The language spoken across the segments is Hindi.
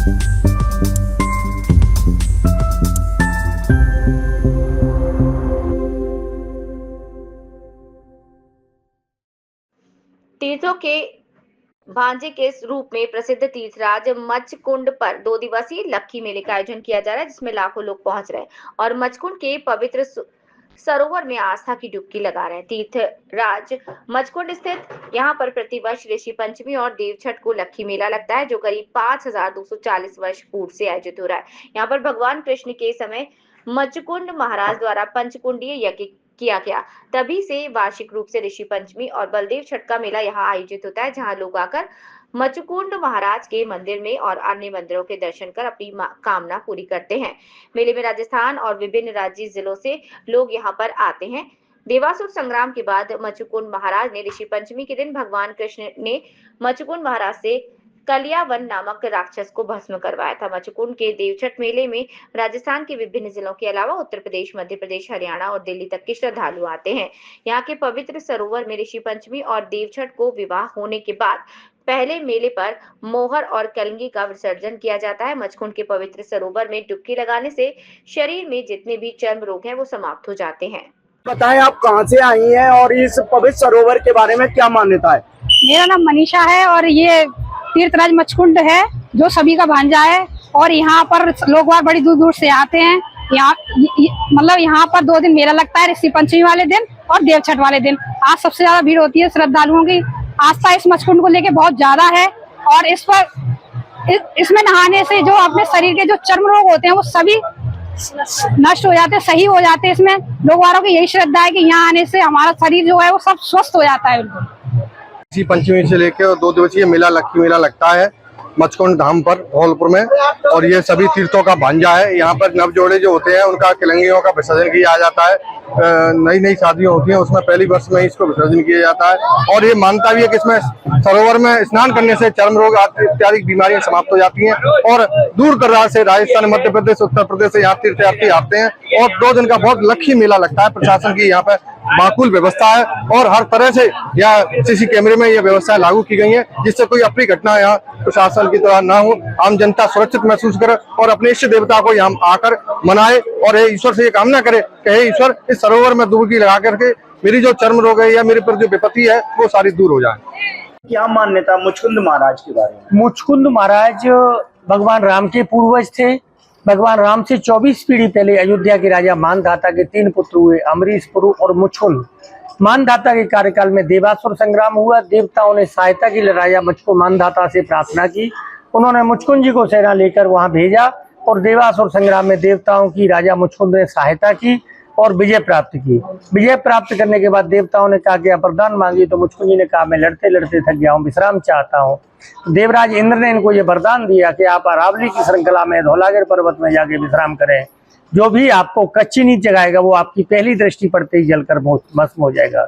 तीर्थों के भांजे के रूप में प्रसिद्ध तीर्थराज मचकुंड पर 2 दिवसीय लक्खी मेले का आयोजन किया जा रहा है, जिसमें लाखों लोग पहुंच रहे हैं और मचकुंड के पवित्र सरोवर में आस्था की डुबकी लगा रहे हैं। तीर्थराज मचकुंड स्थित यहाँ पर प्रतिवर्ष ऋषि पंचमी और देवछठ को लक्खी मेला लगता है, जो करीब 5240 वर्ष पूर्व से आयोजित हो रहा है। यहाँ पर भगवान कृष्ण के समय मचकुंड महाराज द्वारा पंचकुंडीय यज्ञ किया गया, तभी से वार्षिक रूप से ऋषि पंचमी और बलदेव छठ का मेला यहाँ आयोजित होता है, जहाँ लोग आकर मचकुंड महाराज के मंदिर में और अन्य मंदिरों के दर्शन कर अपनी कामना पूरी करते हैं। मेले में राजस्थान और विभिन्न राज्य जिलों से लोग यहाँ पर आते हैं। देवासुर संग्राम के बाद मचकुंड महाराज ने ऋषि पंचमी के दिन भगवान कृष्ण ने मचकुंड महाराज से कलियावन नामक राक्षस को भस्म करवाया था। मचकुंड के देवछठ मेले में राजस्थान के विभिन्न जिलों के अलावा उत्तर प्रदेश, मध्य प्रदेश, हरियाणा और दिल्ली तक के श्रद्धालु आते हैं। यहाँ के पवित्र सरोवर में ऋषि पंचमी और देवछठ को विवाह होने के बाद पहले मेले पर मोहर और कलंगी का विसर्जन किया जाता है। मचकुंड के पवित्र सरोवर में डुबकी लगाने से शरीर में जितने भी चर्म रोग हैं वो समाप्त हो जाते हैं। बताएं, आप कहां से आई हैं और इस पवित्र सरोवर के बारे में क्या मान्यता है? मेरा नाम मनीषा है और ये तीर्थराज मचकुंड है जो सभी का भांजा है और यहाँ पर लोग बड़ी दूर दूर से आते हैं। यहाँ मतलब यहाँ पर 2 दिन मेला लगता है, ऋषि पंचमी वाले दिन और देवछठ वाले दिन। आज सबसे ज्यादा भीड़ होती है। श्रद्धालुओं की आस्था इस मचकुंड को लेके बहुत ज्यादा है और इसमें नहाने से जो अपने शरीर के जो चर्म रोग होते हैं वो सभी नष्ट हो जाते हैं, सही हो जाते हैं। इसमें लोग वालों की यही श्रद्धा है कि यहाँ आने से हमारा शरीर जो है वो सब स्वस्थ हो जाता है। बिल्कुल ऋषि पंचमी से लेकर 2 दिवसीय मेला लक्खी मेला लगता है मचकुंड धाम पर धौलपुर में, और ये सभी तीर्थों का भांजा है। यहाँ पर नवजोड़े जो होते हैं उनका किलंगियों का विसर्जन किया जाता है। नई नई शादियां होती हैं उसमें पहली वर्ष में इसको विसर्जन किया जाता है। और ये मानता भी है कि इसमें सरोवर में स्नान करने से चर्म रोग इत्यादि बीमारियां समाप्त हो जाती हैं। और दूर दराज से राजस्थान, मध्य प्रदेश, उत्तर प्रदेश से यहाँ तीर्थयात्री आते हैं और 2 दिन का बहुत लक्खी मेला लगता है। प्रशासन की यहाँ पर माकूल व्यवस्था है और हर तरह से यहाँ सीसी कैमरे में ये व्यवस्था लागू की गई है, जिससे कोई अप्रिय घटना यहाँ प्रशासन की तरह ना हो, आम जनता सुरक्षित महसूस करे और अपने इष्ट देवता को यहाँ आकर मनाए और ईश्वर से ये कामना करे कि हे ईश्वर, इस सरोवर में डुबकी लगा करके मेरी जो चर्म रोग है या मेरे पर जो विपत्ति है वो सारी दूर हो जाए। क्या मान्यता मुचकुंद महाराज के बारे में? मुचकुंद महाराज भगवान राम के पूर्वज थे। भगवान राम से 24 पीढ़ी पहले अयोध्या के राजा मानधाता के 3 पुत्र हुए, अमरीश, पुरु और मुचकुंद। मानधाता के कार्यकाल में देवासुर संग्राम हुआ। देवताओं ने सहायता के लिए राजा मुचकुंद मानधाता से प्रार्थना की। उन्होंने मुचकुंद जी को सेना लेकर वहां भेजा और देवासुर संग्राम में देवताओं की राजा मुचकुंद ने सहायता की और विजय प्राप्त की। विजय प्राप्त करने के बाद देवताओं ने कहा कि वरदान मांगी, तो मुचकुंद जी ने कहा मैं लड़ते लड़ते थक गया हूँ, विश्राम चाहता हूँ। देवराज इंद्र ने इनको ये वरदान दिया कि आप अरावली की श्रृंखला में धौलागिर पर्वत में जाके विश्राम करें। जो भी आपको कच्ची नींद जगाएगा वो आपकी पहली दृष्टि पड़ते ही जलकर भस्म हो जाएगा।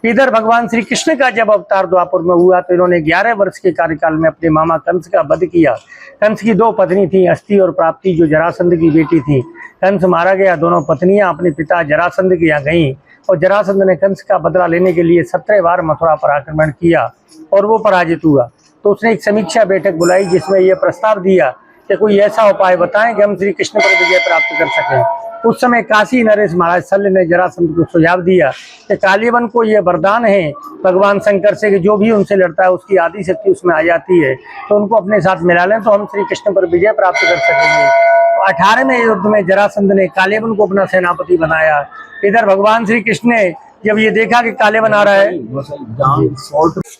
इधर भगवान श्री कृष्ण का जब अवतार द्वापर में हुआ तो इन्होंने 11 वर्ष के कार्यकाल में अपने मामा कंस का वध किया। कंस की 2 पत्नी थी, अस्थि और प्राप्ति, जो जरासंध की बेटी थी। कंस मारा गया, दोनों पत्नियां अपने पिता जरासंध के यहाँ गईं और जरासंध ने कंस का बदला लेने के लिए 17 बार मथुरा पर आक्रमण किया और वो पराजित हुआ। तो उसने एक समीक्षा बैठक बुलाई जिसमें यह प्रस्ताव दिया कि कोई ऐसा उपाय बताएं कि हम श्री कृष्ण पर विजय प्राप्त कर सकें। उस समय काशी नरेश महाराज शल्य ने जरासंध को सुझाव दिया कि कालीवन को यह वरदान है भगवान शंकर से कि जो भी उनसे लड़ता है उसकी आदि शक्ति उसमें आ जाती है, तो उनको अपने साथ मिला लें तो हम श्री कृष्ण पर विजय प्राप्त कर सकेंगे। 18वें युद्ध में जरासंध ने कालीवन को अपना सेनापति बनाया। इधर भगवान श्री कृष्ण ने जब ये देखा कि कालीवन आ रहा है।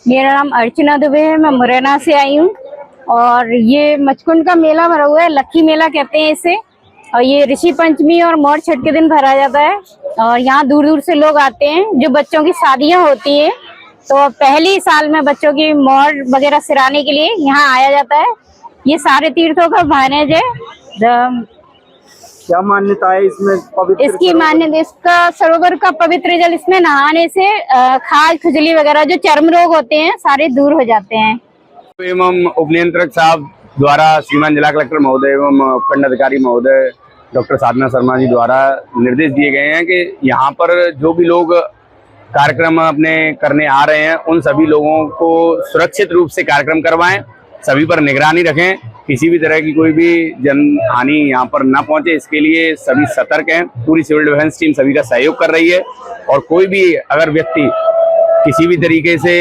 मेरा नाम अर्चना दुबे है, मैं मुरैना से आई हूँ और ये मचकुंड का मेला भरा हुआ है, लक्खी मेला कहते हैं इसे। और ये ऋषि पंचमी और मोर छठ के दिन भरा जाता है और यहाँ दूर दूर से लोग आते हैं। जो बच्चों की शादियां होती हैं तो पहली साल में बच्चों की मोर वगैरह सिराने के लिए यहाँ आया जाता है। ये सारे तीर्थों का भानेज है। क्या मान्यता है इसमें? पवित्र इसकी मान्यता, इसका सरोवर का पवित्र जल, इसमें नहाने से खाज खुजली वगैरह जो चर्म रोग होते हैं सारे दूर हो जाते हैं। एवं उपनियंत्रक साहब द्वारा श्रीमान जिला कलेक्टर महोदय एवं उपखंड अधिकारी महोदय डॉक्टर साधना शर्मा जी द्वारा निर्देश दिए गए हैं कि यहाँ पर जो भी लोग कार्यक्रम अपने करने आ रहे हैं उन सभी लोगों को सुरक्षित रूप से कार्यक्रम करवाएं, सभी पर निगरानी रखें किसी भी तरह की कोई भी जन हानि यहाँ पर न पहुंचे, इसके लिए सभी सतर्क हैं। पूरी सिविल डिफेंस टीम सभी का सहयोग कर रही है और कोई भी अगर व्यक्ति किसी भी तरीके से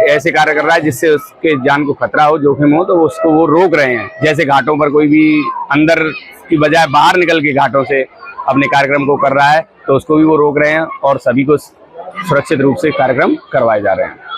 ऐसे कार्य कर रहा है जिससे उसके जान को खतरा हो, जोखिम हो, तो उसको वो रोक रहे हैं। जैसे घाटों पर कोई भी अंदर की बजाय बाहर निकल के घाटों से अपने कार्यक्रम को कर रहा है, तो उसको भी वो रोक रहे हैं और सभी को सुरक्षित रूप से कार्यक्रम करवाए जा रहे हैं।